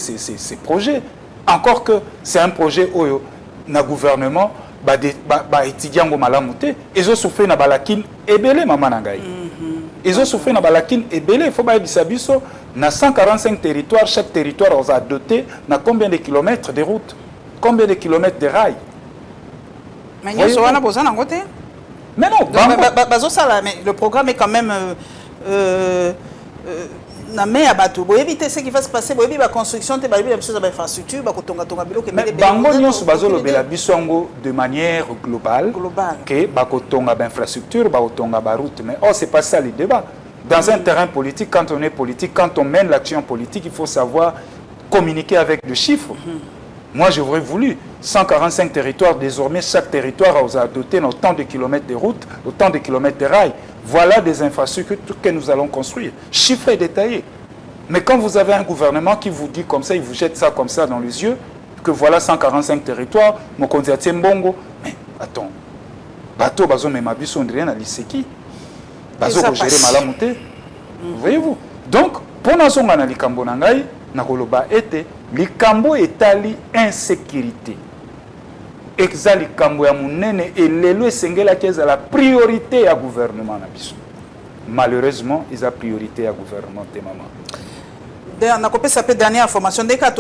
projets. Encore que c'est un projet où le gouvernement étudiant au Malamouté, ils ont souffert na balakine et belé maman nangai. Ils ont souffert na balakine et belé, il faut pas dire biso na 145 territoires, chaque territoire on a doté na combien de kilomètres de route, combien de kilomètres de rails.
Mais il y a besoin d'un côté.
Mais non,
mais le programme est quand même mais éviter ce qui va se passer, la construction de l'infrastructure,
de manière globale, que l'infrastructure, route. Mais c'est pas ça le débat. Dans un terrain politique, quand on est politique, quand on mène l'action politique, il faut savoir communiquer avec des chiffres. Moi, j'aurais voulu 145 territoires. Désormais, chaque territoire a doté autant de kilomètres de routes, autant de kilomètres de rails. Voilà des infrastructures que nous allons construire. Chiffrés, détaillés. Mais quand vous avez un gouvernement qui vous dit comme ça, il vous jette ça comme ça dans les yeux, que voilà 145 territoires, mon candidat Mbongo, mais attends, bateau, bazo, mais ma biso, on dirait na liseki. Bazo, gérer malamuté. Voyez-vous? Donc, pour nous, on a likambo nangai, nakoloba ete, likambo etali insécurité. Exa likambo ya munene et lelo esengela keza la priorité ya gouvernement na biso. Malheureusement, ils ont priorité à gouvernement de maman.
On a coupé sa dernière information. Dès qu'on a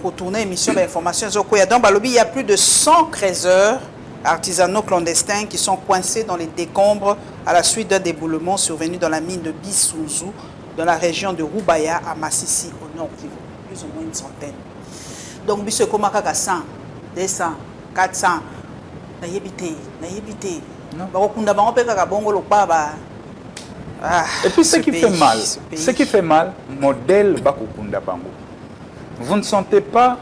retourné l'émission d'information, il y a plus de 100 créateurs artisanaux clandestins qui sont coincés dans les décombres à la suite d'un déboulement survenu dans la mine de Bissouzou, dans la région de Roubaya, à Massissi, au nord Kivu. Plus ou moins une centaine. Donc, il y a 100, 200, 400.
Et puis ce qui fait mal, modèle Bakukunda Bango. Vous ne sentez pas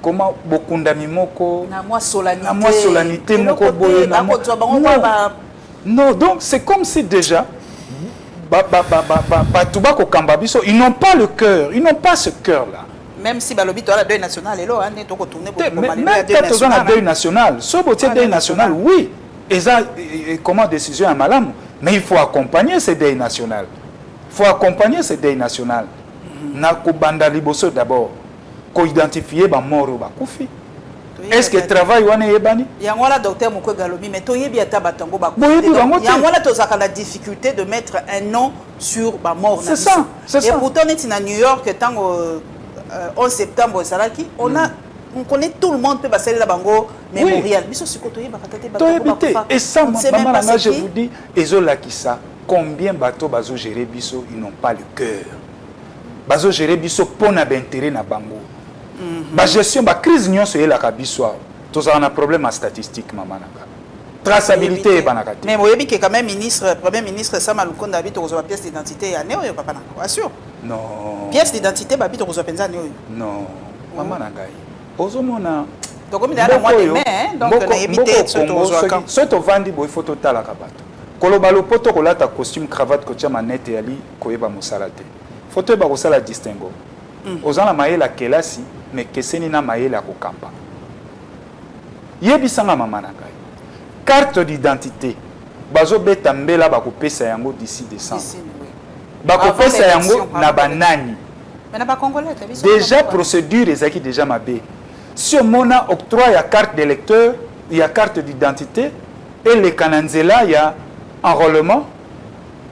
comment Bokunda Mimoko, solennité, non, donc c'est comme si déjà, ils n'ont pas le cœur, ils n'ont pas ce cœur-là.
Même si balobi to la deuil national est là, on tourner pour
même quand on a deuil national, ce beauté deuil national, oui, et ça, comment décision à malam, mais il faut accompagner ces deuils nationaux. Il faut accompagner ces deuils nationaux. Na ko banda liboso d'abord, ko identifier ba mort ou ba koufi. Est-ce que travail wana yebani?
Yangola docteur Mouko Galobi, mais to yebi ata batango ba koufi. Yangola to zaka la difficulté de mettre un nom sur ba mort.
C'est ça, c'est ça.
Et pourtant on est à New York tant 11 septembre on connaît tout le monde peut passer la bango mémorial.
Et ça, maman, je vous dis, combien de bateaux bazo gérer biso, ils n'ont pas le cœur. Bazo gérer biso pour n'intérêt na bango. La gestion, la crise n'y a la kabiso. Tous on a un problème à statistique, maman. Traçabilité et banakati.
Mais vous voyez que quand même premier ministre Sama Lukonda habite aux pièces d'identité à Néo, papa n'a sûr.
Non.
Pièce d'identité habite aux penza Néo.
Non. Maman nangai. Ozomona.
Donc comme il y a un mois de mai, donc on a évité
ce to vandi boy photo tala kabato. Kolobalo poto kolata costume cravate ko tia manette yali koyeba mosalate. Photo ba kosala distingo. Ozana mayela kelasi mais keseni na mayela ko kamba. Yebisanga maman nangai. Carte d'identité. Bazo beta mbela bakopesa yango d'ici décembre. Bakopesa yango na banani.
Mais na ba congolais
déjà procédure ezaki déjà mabé. Si on a octroi il y a carte d'électeur, il y a carte d'identité et les kananzela il y a enrôlement.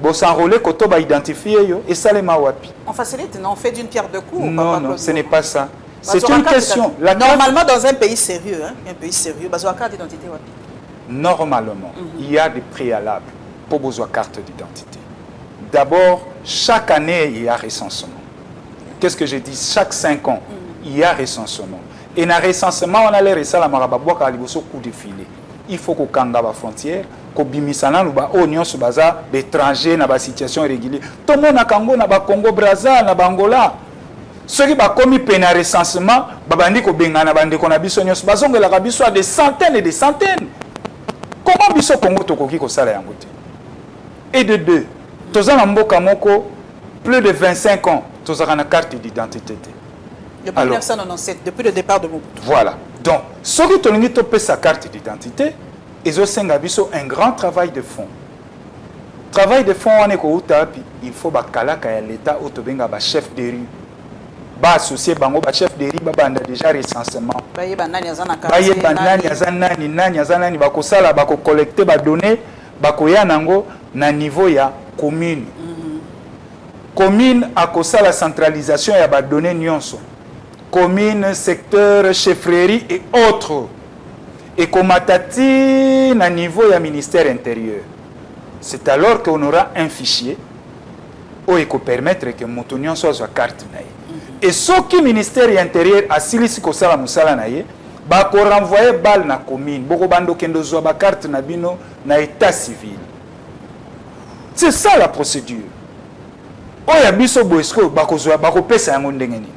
Bon s'enrôler koto ba identifier yo et ça les mawapi.
On facilite, non, on fait d'une pierre deux coups.
Non, non, ce n'est pas ça. C'est une question.
Normalement dans un pays sérieux, un pays sérieux, bazo carte d'identité wapi.
Normalement, il y a des préalables pour besoin de carte d'identité. D'abord, chaque année, il y a recensement. Qu'est-ce que j'ai dit? Chaque 5 ans, il y a recensement. Et dans le recensement, on a les recensements à coup de filet. Il faut qu'on kanga la frontière, qu'on bimisana ou ba oignon sur baza d'étrangers dans la situation irrégulière. Tout le monde a Congo, na ba Congo Brazza, na Angola. Ceux qui ont commis peine à recensement, babandi ko benga na bande ko na biso nyos bazonga la biso à des centaines et des centaines. Comment biso Congo tokoki ko sala yango te? Et de deux, tozana mboka moko plus de 25 ans, tozana na carte d'identité.
Depuis 1997, depuis le départ de Mobutu.
Voilà. Donc, ceux qui ont topé sa carte d'identité, ils ont un grand travail de fond. Travail de fond, il faut que l'État ait chef de rue. Ba associé bango ba chef de rue ba déjà recensement.
Baye banani azana
nani ba ko sala ba ko collecter ba données ba ko ya nango na niveau ya commune. Commune a ko sala centralisation ya ba données nyonso. Commune, secteur, chefferie et autres. Et comme atati na niveau ya ministère intérieur. C'est alors qu'on aura un fichier où il peut permettre que Moutonion soit sa carte. Et ce qui ministère intérieur a silisi ko sala musala na ye, ba ko renvoyer balle na commune, boko bando kendo zo ba carte na bino na état civil. C'est ça la procédure. Oya biso boesko ba ko zo ba ko pesa yango ndengeni.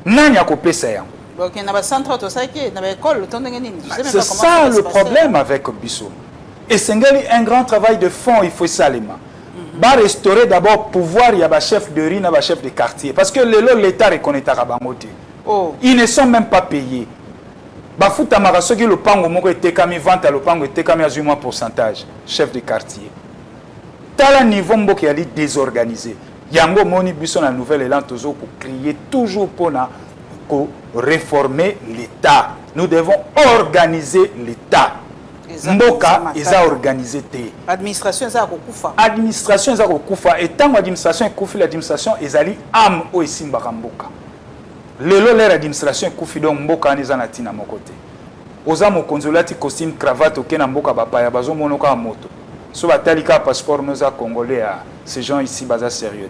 Nani akopesa yango?
Donc, il y a un centre, tout ça, il y a une école,
c'est ça le problème avec Bisso. Et c'est un grand travail de fond, il faut ça les mains. Va restaurer d'abord pouvoir, il y a un chef de rue, un chef de quartier. Parce que l'État reconnaît Tarabangote. Ils ne sont même pas payés. Bafuta Marasoki, le pango, moko était comme vente à le pango, était comme à pourcentage, chef de quartier. Tala niveau mboki ali désorganisé. Yango moni biso na nouvelle élan toujours pour crier toujours pour réformer l'État. Nous devons organiser l'État. Mboka eza organisé té.
Administration eza kokufa.
Administration eza kokufa et tant administration ekufi l'administration ezali âme o esimba mboka. Lelo leur administration ekufi donc mboka eza na tina mokote. Oza mokonzolati costume cravate okena mboka bapaya bazo monoka moto. So batalika passeport nous a congolais à ces gens ici baza sérieux.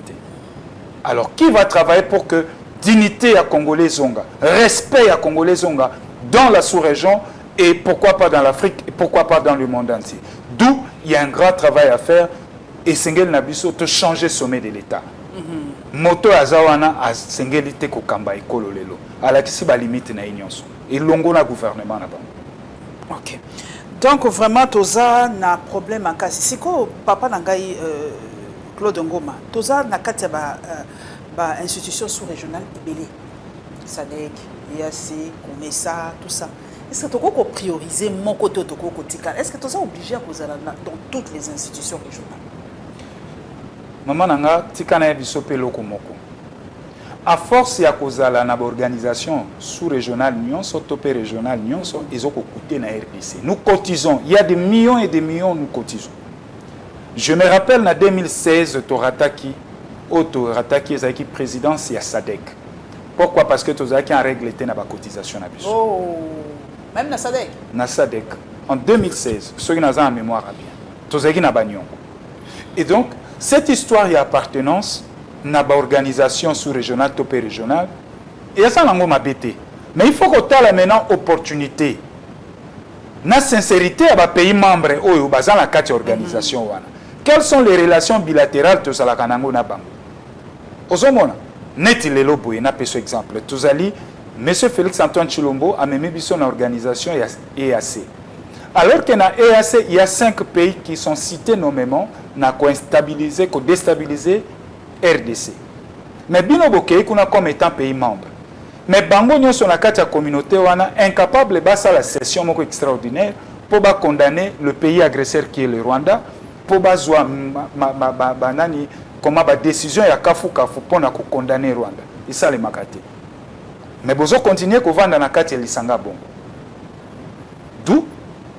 Alors qui va travailler pour que dignité à congolais zonga, respect à congolais zonga dans la sous-région et pourquoi pas dans l'Afrique et pourquoi pas dans le monde entier. D'où il y a un grand travail à faire et Sengel Nabiso te changer le sommet de l'État. Moto azawana a Sengel te ko kamba ekolo lelo. Ala kisi ba limite na inyonso. Et longo na gouvernement na bango.
OK. Donc vraiment toza na problème en cas. Siko papa nangai Claude Ngoma. Toza na kati ba institution sous-régionale belé. SADC, IAC, Komesa, tout ça. Est-ce que tu as prioriser mon côté de Kokotika? Est-ce que tu es obligé à causer dans toutes les institutions régionales?
Maman nanga tikana bisope loko moko. À force ya kozala na organisation sous-régionale nyonso topé régionale nyonso ezoko coûter na RDC. Nous cotisons, il y a des millions et des millions nous cotisons. Je me rappelle en 2016 Torataki ezaki présidence ya SADC. Pourquoi? Parce que Tozaki en règle était na ba cotisation na biso.
Oh. Même na SADC.
Na SADC en 2016, ceux qui n'ont en mémoire bien. Tozaki na Banyongo. Et donc cette histoire d'appartenance na ba organisation sous-régionale topé régionale et ça nango mabete. Mais il faut que tu aies maintenant opportunité. Na sincérité à ba pays membres oyo bazan la carte organisation wana. Quelles sont les relations bilatérales to salaka nango na bango? Ozomona neti lelo boye na peso exemple. Tozali Monsieur Félix Antoine Chilombo a même mis son organisation EAC. Alors que dans EAC, il y a 5 pays qui sont cités nommément, n'a co-instabilisé, co-déstabilisé RDC. Mais Bino Bokei, comme étant pays membre. Mais Bango Nyon sur la carte de la communauté, on a incapable de passer la session extraordinaire pour condamner le pays agresseur qui est le Rwanda, pour jouer comment la décision ya Kafu pour condamner le Rwanda. Et ça, les makate. Mais vous continuez à vendre dans la carte de l'Isanga Bongo. D'où,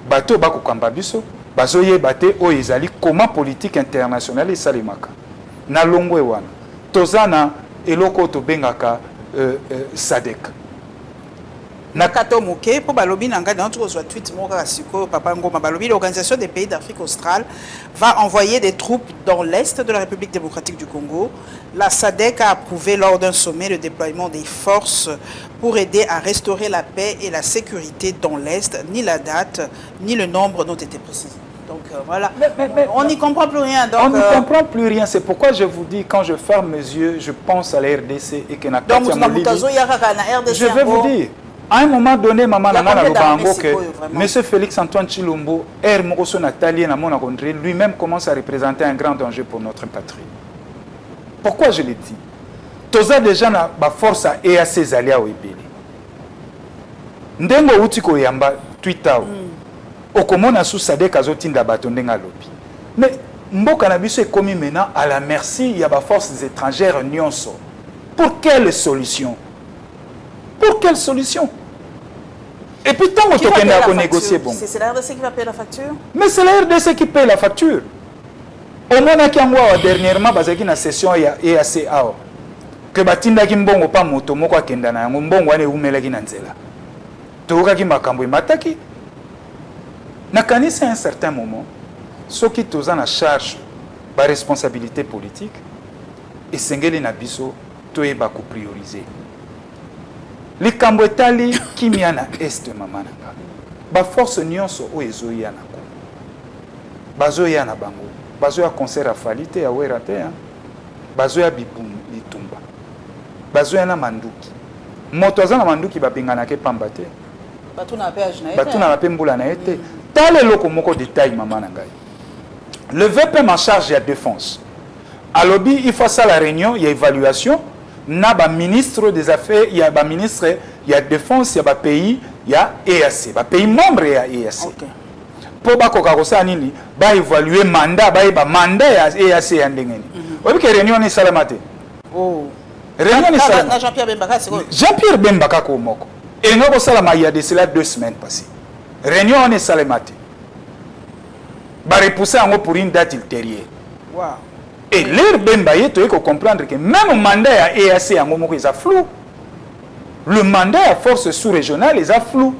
bateau bako kambabiso, bazoye bate o ezali comment politique internationale et salimaka. Na longwe wana. Tozana eloko to bengaka SADC.
Nakato Mouké, pour Balobi Nanga, dans tout le tweet, Papa Ngoma Balobi, l'Organisation des pays d'Afrique australe va envoyer des troupes dans l'est de la République démocratique du Congo. La SADC a approuvé lors d'un sommet le déploiement des forces pour aider à restaurer la paix et la sécurité dans l'est. Ni la date, ni le nombre n'ont été précisés. Donc voilà, on n'y comprend plus rien. Donc,
on ne comprend plus rien. C'est pourquoi je vous dis, quand je ferme mes yeux, je pense à la RDC et que je vais vous dire. À un moment donné, maman M. Félix Antoine Chilombo, lui-même commence à représenter un grand danger pour notre patrie. Pourquoi je l'ai dit? Toza déjà na ba force à EAC Zalia ou Ebele. Ndengo utiko yamba Twitter. Okomona sous SADC azotinda bato ndenga lobi. Mais mboka na biso est commis maintenant à la merci ya ba forces étrangères nyonso. Pour quelle solution? Pour quelle solution? Et puis tant qu'on négocier bon.
C'est la RDC qui va payer la facture?
Mais c'est la RDC qui paye la facture. Au moins dernièrement bazaki na session ya EAC awa. Que batinda ki mbongo pa moto moko akenda na yango mbongo ane umelaki na nzela. Tokaki makambo mataki. Na kanisa à un certain moment, ceux qui toza na charge ba responsabilité politique et sengeli na biso toyeba ko prioriser. Les Kambwetali qui mia na est mamana. Ba force nyonso o ezoya na ko. Bazoya na bango. Bazoya concert à Falite ya Werate hein. Bazoya bipum litumba. Bazoya na manduki. moto aza na manduki babenganaka pambate
batuna péage na
batuna na pembula na été tale loko moko détail maman na ngai le VPM en charge ya défense alobi il faut ça la réunion il y a évaluation na ba ministre des affaires il y a ba ministre il y a défense il y a ba pays il y a EAC ba pays membre ya EAC
OK
po ba koka kosa nini ba évaluer mandat ba mandat ya EAC ya ndengeni obi ke réunion ni salamate
oh
réunion ni salamate
Jean-Pierre Bemba kasi
Jean-Pierre Bemba kako moko et non salama il y a de cela 2 semaines passées réunion ni salamate ba repousser en pour une date ultérieure
wow
et l'air Bemba yeto eko comprendre que même mandat ya EAC yango moko est flou le mandat à force sous-régionale est flou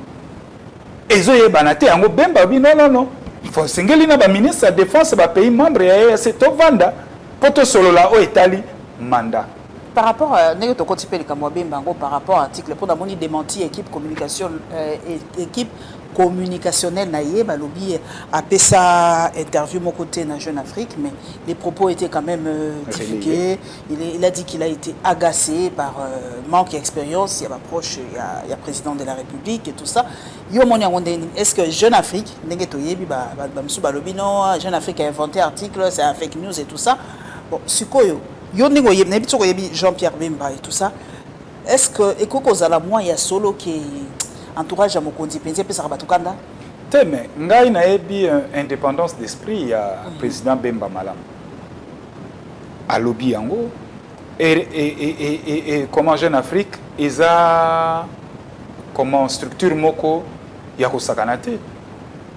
ezo yebanate yango Bemba bi non il faut singeli na ba ministre de défense ba pays membre ya EAC to vanda poto solo la o etali mandat
par rapport à Nego to kotipe le Kamwabé Mbango par rapport à article pour d'abord démenti équipe communicationnelle naïe balobi a fait sa interview mon côté dans Jeune Afrique mais les propos étaient quand même divulgués il a dit qu'il a été agacé par manque d'expérience il y a proche il y a président de la République et tout ça yo moni est-ce que Jeune Afrique ndenge to yebi ba msu balobi non Jeune Afrique a inventé article c'est un fake news et tout ça bon sikoyo yo ndingo yebi na bitoko yebi Jean-Pierre Bemba et tout ça est-ce que ekoko zala moi ya solo qui entourage à mokonzi penzi pe sarabatukanda
teme ngai na yebi indépendance d'esprit ya président Bemba Malam alobi yango et comment Jeune Afrique eza comment structure moko ya ko sakanate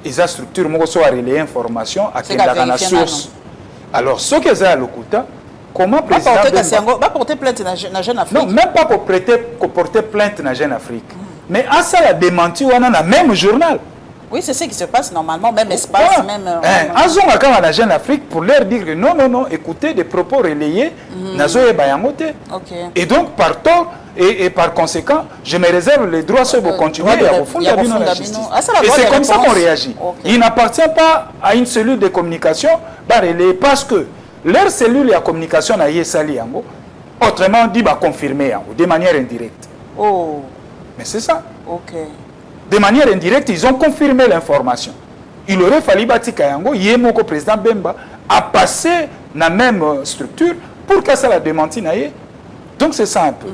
eza structure moko so a relayer information à kendaka na source alors ce que ça lokuta comment président Bemba
va porter plainte na Jeune Afrique
non même pas ko porter plainte na Jeune Afrique mais à ça la démenti on a le même journal
oui c'est ce qui se passe normalement même espace même
azon quand la Jeune Afrique pour leur dire que non écoutez des propos relayés nazo e bayangote et donc par tort et par conséquent je me réserve le droit sur vous continuer à refonder la justice et c'est comme ça qu'on réagit il n'appartient pas à une cellule de communication bah relayer parce que leur cellule de communication na yesali yango autrement dit bah confirmer yango de manière indirecte mais c'est ça. De manière indirecte, ils ont confirmé l'information. Il aurait fallu Batika Yango, Yemoko président Bemba, a passé dans la même structure pour que ça la démenti. Donc c'est ça un peu.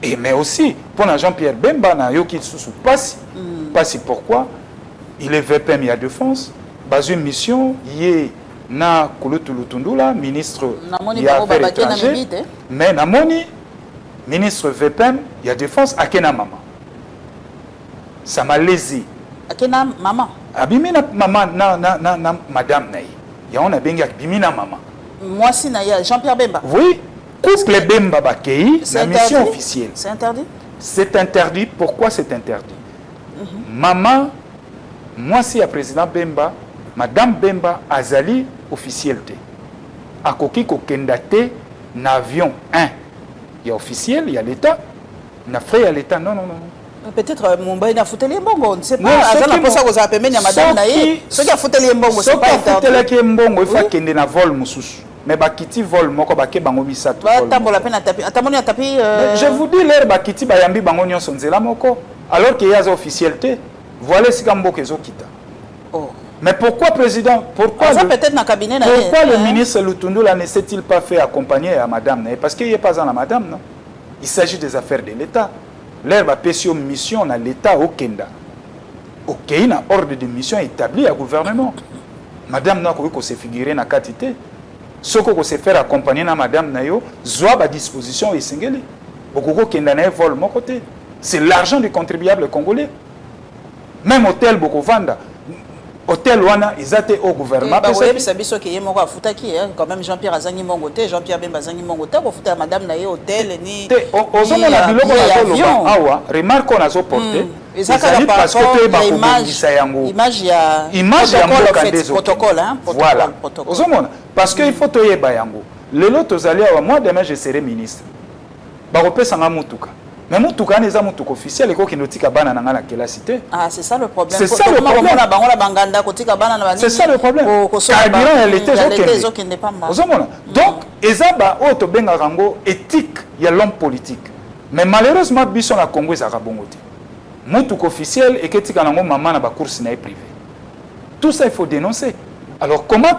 Et mais aussi, pour Jean-Pierre Bemba, il passe pourquoi il est VPM, il y a défense, base une mission, il est na Kouloutouloutundula, ministre des Affaires étrangères, mais Namoni, ministre VPM, il y a défense à Kena Mama. Ça m'a lésé.
À Kena Mama.
Abimina Mama, na madame Naï. Il y a un abinga Bimina Mama.
Moi, si Naïa, Jean-Pierre Bemba.
Oui, couple Bemba Bakei, la mission officielle.
C'est interdit?
C'est interdit. Pourquoi c'est interdit? Maman, moi, si à président Bemba, madame Bemba, Azali, officialité. À Koki Kokendate, n'avion 1. Il y a officiel, il y a l'État. Il y a frère, il y a l'État. Non.
Peut-être Mumbai n'a foutu les mbongo. On ne sait pas. Azana pour ça que vous avez appelé madame Naïe. Ceux qui a foutu les mbongo, c'est pas interdit. Ceux qui a foutu les mbongo, il faut qu'il y ait un vol moussous. Mais bakiti vol, moko baké bango bisa tout. Je vous dis l'air bakiti bayambi bango nyon sonzela moko. Alors qu'il y a officialité. Voilà ce qu'on veut kita. Mais pourquoi président, pourquoi le ministre Lutundula ne s'est-il pas fait accompagner à madame? Parce qu'il n'y a pas dans la madame, non. Il s'agit des affaires de l'État. L'air va passer une mission à l'État au Kenda. Au Kenya, ordre de mission établi à gouvernement. Madame n'a pas se figurer dans la quantité. Ce qu'on se faire accompagner à madame Nayo, soit à disposition et singeli. Beaucoup Kenda n'a vol mon côté. C'est l'argent du contribuable congolais. Même hôtel beaucoup vanda. Hôtel Wana, ils étaient au gouvernement. Quand même Jean-Pierre Azangi Mongote, Jean-Pierre Bemba Azangi Mongote, pour foutre madame Naye hôtel ni
avion. Remarque qu'on a porté. Parce que tu es image
protocole.
Voilà. Parce qu'il faut que bayango. Le lot aux alliés, moi demain je serai ministre. Barope sanga mutuka. Mais mutuka n'est pas mutuka officiel et qui nous tika bana na la cité.
Ah c'est ça le problème.
C'est ça le problème. C'est ça le problème. Carburant elle était donc ezaba auto benga rango éthique il y a l'homme politique. Mais malheureusement, biso na Congo ezaka bongo te. Mutuko officiel et ketika nango maman na ba course na privé. Tout ça il faut dénoncer. Alors comment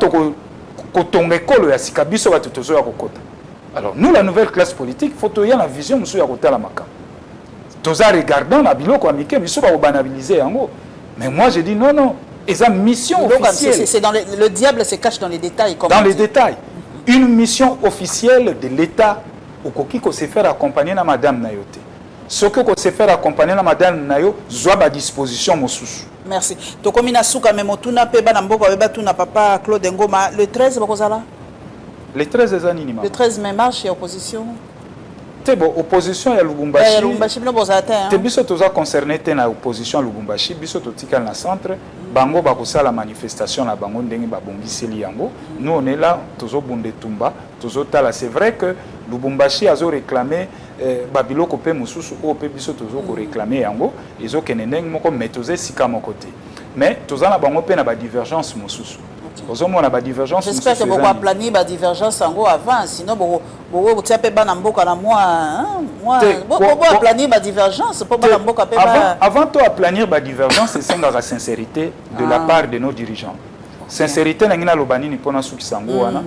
kotonga ekolo ya sika biso ba tozo ya kokota. Alors nous la nouvelle classe politique faut toya la vision musu ya kotala makam. Toza regardant la biloko amike biso ba banaliser yango. Mais moi je dis non non, et ça mission officielle.
C'est dans le diable se cache dans les détails comme
dans les détails. Une mission officielle de l'État au koki ko se faire accompagner na madame Nayote. Ce que ko se faire accompagner na madame Nayo zoa ba disposition mosusu.
Merci. Tokomi na suka memotuna pe bana mboko beba tuna papa Claude Ngoma le 13 bakozala.
Le 13 des années
Le 13 mai marche et opposition.
C'est bon, opposition à Lubumbashi.
Lubumbashi bino bozata.
Te biso toza concerné te na opposition à Lubumbashi, biso totika na centre, bango bakosala manifestation na bango ndenge babongiseli yango. Nous on est là, tozo bunde tumba, tozo tala. C'est vrai que Lubumbashi a réclamé babiloko pe mususu o pe biso tozo ko réclamer yango, ezo kenendeng moko metoze sika moko te. Mais toza na bango pe na ba divergence mususu.
J'espère que vous planifiez la divergence avant, sinon vous avez pas mboka na moi planifier la divergence pour pas mboka pe
avant de planifier la divergence c'est la sincérité de la part de nos dirigeants. Sincérité na ngina lobani ni pona suki sango wana.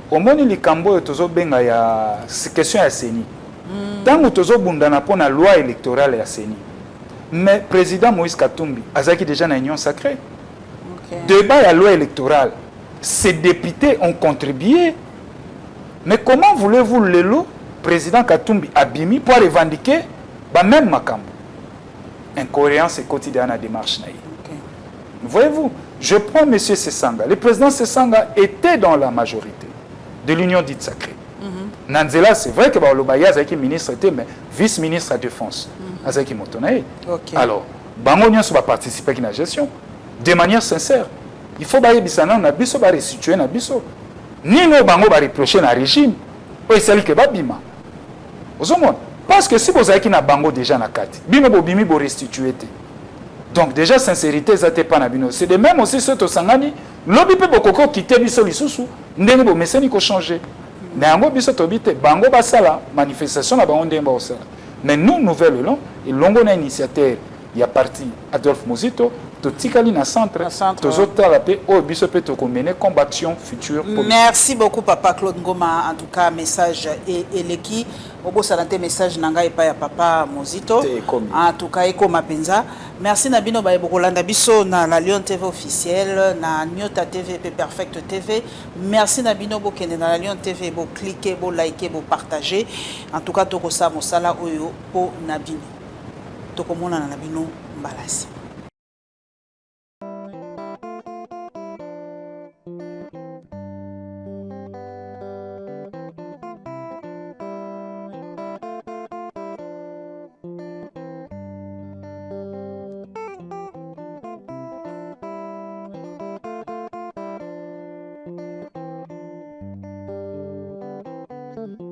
Omoni likambo tozo benga ya question ya seni. Tango tozo bundana pona loi électorale ya seni. Mais président Moïse Katumbi azaki déjà na union sacrée. Débat à la loi électorale, ces députés ont contribué. Mais comment voulez-vous le président Katumbi Abimi pour revendiquer même Makambo? Incohérence et quotidien à la démarche. Voyez-vous, je prends M. Sessanga. Le président Sessanga était dans la majorité de l'Union dite sacrée. Nanzela, c'est vrai que Baolobaya est ministre, mais vice-ministre à la défense. Alors, Bango Nyon va participer à la gestion. De manière sincère, il faut que na biso ba restituer na biso. Ni no bango ba reprocher na régime, o celle que ba bima. Ozomon, parce que si vous avez na bango déjà na kati, bino bo bimi bo restituer te. Donc déjà sincérité zate pa na bino. C'est de même aussi ce to sangani, lobi pe bokoko quitter biso lisusu, ndenge bo meseni ko changer. Na yango biso to bite bango ba sala manifestation na bango ndenge ba osala. Mais nous nouvelle long, et longo na initiateur, il y a parti Adolphe Mozito.
Merci beaucoup Papa Claude Ngoma. En tout cas message et leki obo santé message nanga et pa Papa Mozito. En tout cas eko mapenza. Merci Nabino ba bokolanda biso na la Lion TV officielle na Nyota TV et Perfect TV. Merci Nabino bokende na la Lion TV bo cliquer bo liker bo partager. En tout cas toko sa mosala oyo po Nabino. Toko mona na Nabino mbalasi.
Thank you.